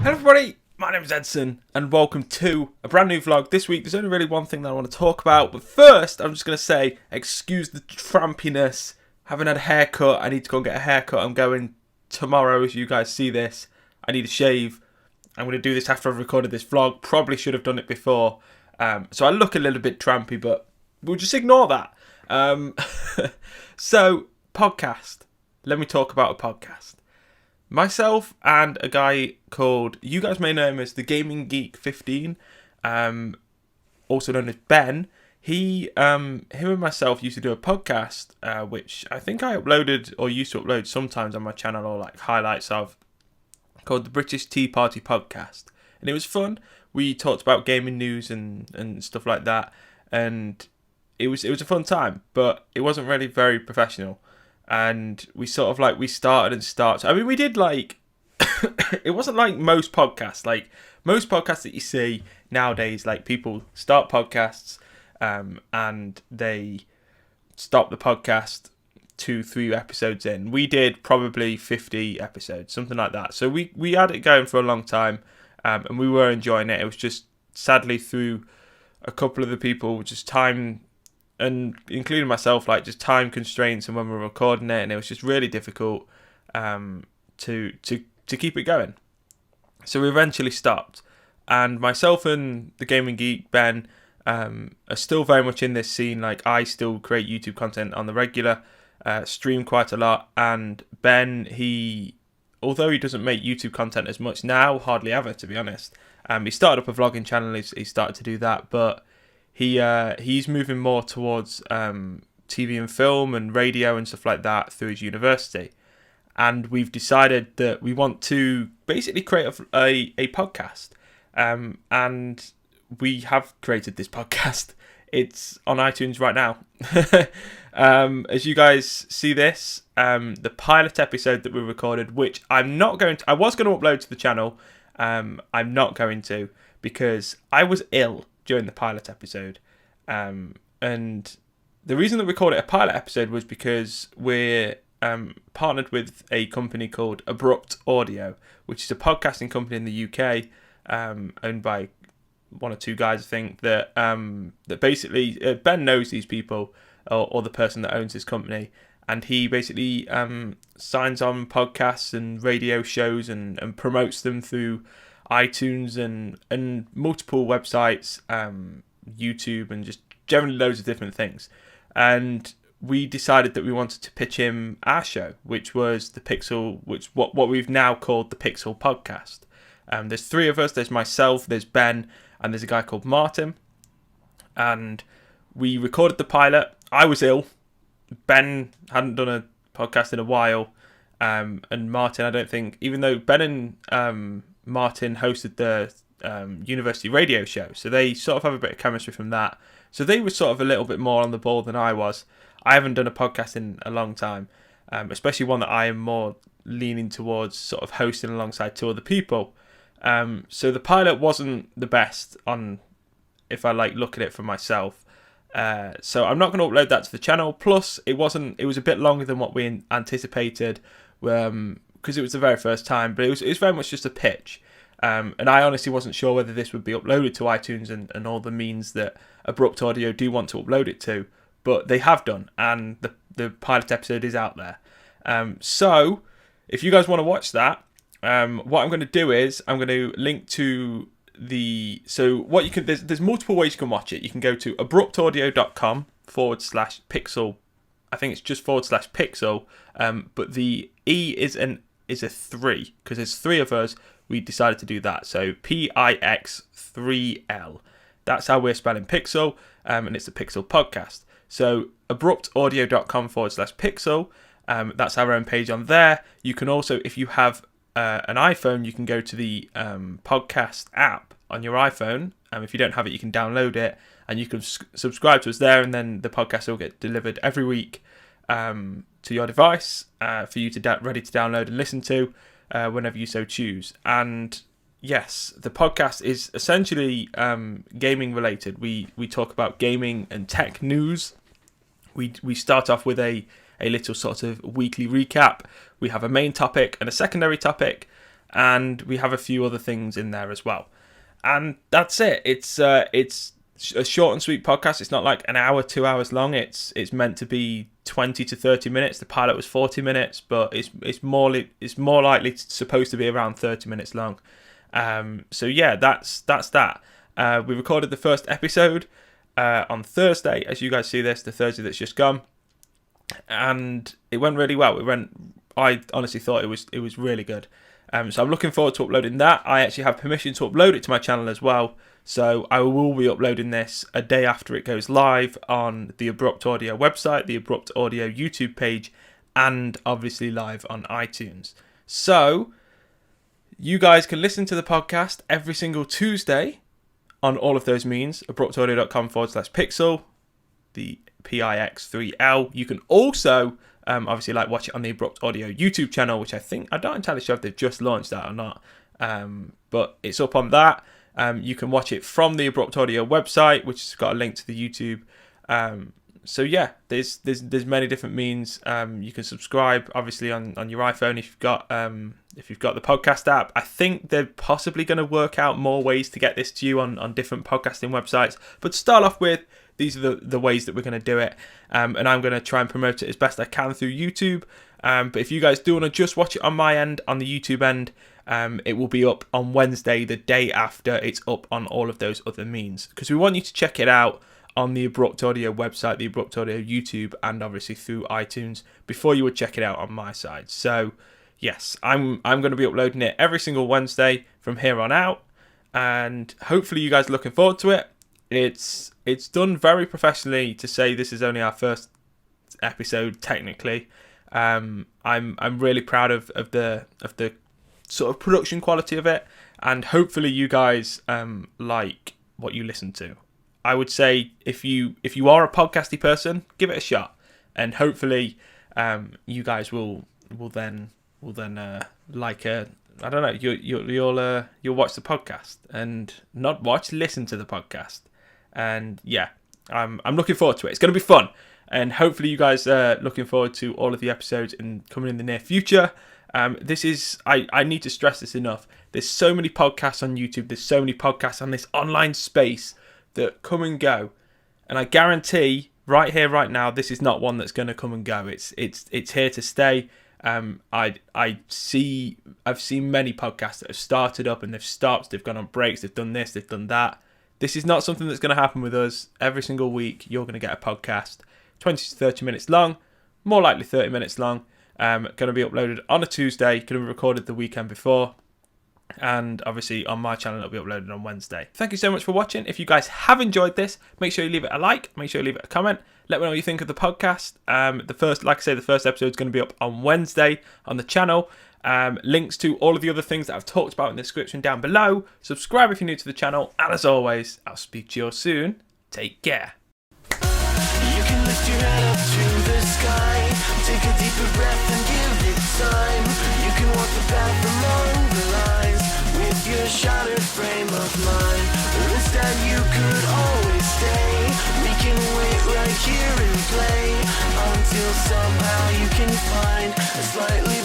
Hello everybody, my name is Edson and welcome to a brand new vlog. This week there's only really one thing that I want to talk about, but first I'm just going to say, excuse the trampiness. Haven't had a haircut, I need to go and get a haircut. I'm going tomorrow as you guys see this. I need a shave. I'm going to do this after I've recorded this vlog. Probably should have done it before. So I look a little bit trampy, but we'll just ignore that. So, podcast. Let me talk about a podcast. Myself and a guy called, you guys may know him as the Gaming Geek 15, also known as Ben. Him and myself used to do a podcast, which I think I uploaded or used to upload sometimes on my channel, or like highlights of, called the British Tea Party Podcast. And it was fun. We talked about gaming news and stuff like that, and it was a fun time, but it wasn't really very professional. And we sort of we started. I mean, we did it wasn't like most podcasts. Like most podcasts that you see nowadays, like people start podcasts and they stop the podcast 2-3 episodes in. We did probably 50 episodes, something like that. So we had it going for a long time and we were enjoying it. It was just sadly through a couple of the people, just time, and including myself, just time constraints and when we were recording it, and it was just really difficult to keep it going. So we eventually stopped, and myself and the Gaming Geek Ben are still very much in this scene. I still create YouTube content on the regular, stream quite a lot, and Ben, although he doesn't make YouTube content as much now, hardly ever to be honest. He started up a vlogging channel. He started to do that, but he's moving more towards TV and film and radio and stuff like that through his university. And we've decided that we want to basically create a podcast. And we have created this podcast. It's on iTunes right now. As you guys see this, the pilot episode that we recorded, which I was going to upload to the channel. I'm not going to, because I was ill during the pilot episode, and the reason that we called it a pilot episode was because we're partnered with a company called Abrupt Audio, which is a podcasting company in the UK, owned by one or two guys, I think, that basically Ben knows these people, or the person that owns this company, and he basically signs on podcasts and radio shows and promotes them through iTunes and multiple websites, YouTube, and just generally loads of different things. And we decided that we wanted to pitch him our show, which was the Pix3l, what we've now called the Pix3l podcast. There's three of us. There's myself, there's Ben, and there's a guy called Martin. And we recorded the pilot. I was ill. Ben hadn't done a podcast in a while. And Martin, I don't think, even though Ben and Martin hosted the university radio show, so they sort of have a bit of chemistry from that. So they were sort of a little bit more on the ball than I was. I haven't done a podcast in a long time, especially one that I am more leaning towards sort of hosting alongside two other people. So the pilot wasn't the best if I look at it for myself. So I'm not going to upload that to the channel. Plus, it was a bit longer than what we anticipated, because it was the very first time. But it was very much just a pitch. And I honestly wasn't sure whether this would be uploaded to iTunes and all the means that Abrupt Audio do want to upload it to. But they have done, and the pilot episode is out there. So if you guys want to watch that, what I'm going to do is I'm going to link to there's multiple ways you can watch it. You can go to abruptaudio.com/pixel. I think it's just /pixel. But the E is a 3, because there's 3 of us. We decided to do that. So Pix3l. That's how we're spelling Pix3l, and it's the Pix3l podcast. So abruptaudio.com/pixel. That's our own page on there. You can also, if you have an iPhone, you can go to the podcast app on your iPhone. If you don't have it, you can download it, and you can subscribe to us there, and then the podcast will get delivered every week to your device for you to ready to download and listen to whenever you so choose. And yes, the podcast is essentially gaming related. We talk about gaming and tech news. We start off with a little sort of weekly recap. We have a main topic and a secondary topic, and we have a few other things in there as well. And that's it. It's a short and sweet podcast. It's not like an hour, 2 hours long. It's meant to be 20 to 30 minutes. The pilot was 40 minutes, but it's more likely supposed to be around 30 minutes long. So yeah, that's that. We recorded the first episode on Thursday, as you guys see this, the Thursday that's just gone, and it went really well. I honestly thought it was really good. So I'm looking forward to uploading that. I actually have permission to upload it to my channel as well. So I will be uploading this a day after it goes live on the Abrupt Audio website, the Abrupt Audio YouTube page, and obviously live on iTunes. So you guys can listen to the podcast every single Tuesday on all of those means, abruptaudio.com/Pix3l, the Pix3l. You can also obviously watch it on the Abrupt Audio YouTube channel, which I'm not entirely sure if they've just launched that or not, but it's up on that. You can watch it from the Abrupt Audio website, which has got a link to the YouTube. So yeah, there's many different means. You can subscribe obviously on your iPhone if you've got the podcast app. I think they're possibly going to work out more ways to get this to you on different podcasting websites. But to start off with, these are the ways that we're going to do it. And I'm going to try and promote it as best I can through YouTube. But if you guys do want to just watch it on my end, on the YouTube end, it will be up on Wednesday, the day after it's up on all of those other means. Because we want you to check it out on the Abrupt Audio website, the Abrupt Audio YouTube, and obviously through iTunes before you would check it out on my side. So yes, I'm going to be uploading it every single Wednesday from here on out, and hopefully you guys are looking forward to it. It's done very professionally to say this is only our first episode technically. I'm really proud of the sort of production quality of it, and hopefully you guys like what you listen to. I would say if you are a podcasty person, give it a shot, and hopefully you guys will then like I don't know, you'll watch the podcast and not listen to the podcast. And yeah, I'm looking forward to it. It's going to be fun, and hopefully you guys are looking forward to all of the episodes coming in the near future. This is I need to stress this enough. There's so many podcasts on YouTube. There's so many podcasts on this online space that come and go, and I guarantee right here, right now, this is not one that's going to come and go. It's here to stay. I've seen many podcasts that have started up and they've stopped. They've gone on breaks. They've done this. They've done that. This is not something that's going to happen with us. Every single week, you're going to get a podcast, 20 to 30 minutes long, more likely 30 minutes long. Going to be uploaded on a Tuesday. Going to be recorded the weekend before. And obviously on my channel it'll be uploaded on Wednesday. Thank you so much for watching. If you guys have enjoyed this, make sure you leave it a like, make sure you leave it a comment, let me know what you think of the podcast. The first episode is going to be up on Wednesday on the channel. Links to all of the other things that I've talked about in the description down below. Subscribe if you're new to the channel, and as always, I'll speak to you all soon. Take care. You can lift your head up to the sky, take a deeper breath and give it time. You can walk the path among the lines with your shattered frame of mind, or instead you could always stay. We can wait right here and play until somehow you can find a slightly